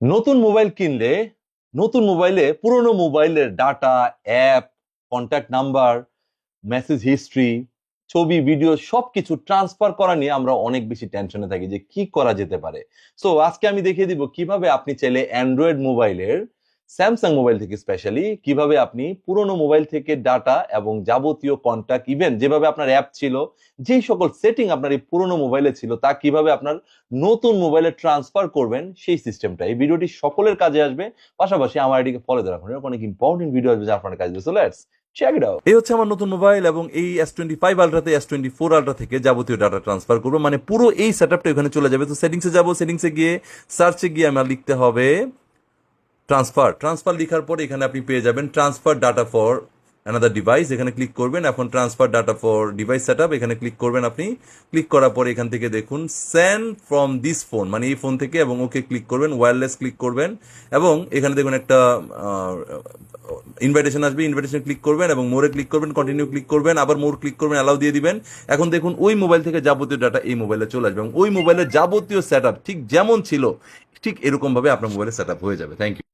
নতুন মোবাইল কিনলে নতুন মোবাইলে পুরনো মোবাইলের data, app, contact number, message history, ছবি, ভিডিও সবকিছু ট্রান্সফার করা নিয়ে আমরা অনেক বেশি টেনশনে থাকি যে কি করা যেতে পারে। সো আজকে আমি দেখিয়ে দিব কিভাবে আপনি চাইলে অ্যান্ড্রয়েড মোবাইলের, স্যামসাং মোবাইল থেকে স্পেশালি কিভাবে আপনি পুরনো মোবাইল থেকে ডাটা এবং যাবতীয় কন্ট্যাক্ট, ইভেন যেভাবে আপনার অ্যাপ ছিল, যেই সকল সেটিং আপনার এই পুরনো মোবাইলে ছিল তা কিভাবে আপনার নতুন মোবাইলে ট্রান্সফার করবেন সেই সিস্টেমটা। এই ভিডিওটি সকলের কাজে আসবে। পাশাপাশি আমার এটিকে ফলো দিয়ে রাখুন, এরকম অনেক ইম্পর্টেন্ট ভিডিও আসবে যা আপনার কাজে আসবে। So let's check it out. এই হচ্ছে আমার নতুন মোবাইল এবং এই S25 আলট্রাতে S24 আলট্রা থেকে যাবতীয় ডাটা ট্রান্সফার করবো, মানে পুরো এই সেটআপটা এখানে চলে যাবে। তো সেটিংসে যাব, সেটিংসে গিয়ে সার্চে গিয়ে আমার লিখতে হবে ট্রান্সফার। ট্রান্সফার লেখার পরে এখানে আপনি পেয়ে যাবেন transfer data for another device, এখানে ক্লিক করবেন। এখন transfer data for device setup এখানে ক্লিক করবেন। আপনি ক্লিক করার পরে এখান থেকে দেখুন সেন্ড ফ্রম দিস ফোন, মানে এই ফোন থেকে, এবং ওকে ক্লিক করবেন, ওয়্যারলেস ক্লিক করবেন এবং এখানে দেখুন একটা ইনভাইটেশন আসবে, ইনভাইটেশন ক্লিক করবেন এবং মোরে ক্লিক করবেন, কন্টিনিউ ক্লিক করবেন, আবার মোর ক্লিক করবেন, অ্যালাউ দিয়ে দিবেন। এখন দেখুন ওই মোবাইল থেকে যাবতীয় ডাটা এই মোবাইলে চলে আসবে এবং ওই মোবাইলের যাবতীয় সেটআপ ঠিক যেমন ছিল ঠিক এরকম ভাবে আপনার মোবাইলে সেটআপ হয়ে যাবে। Thank you.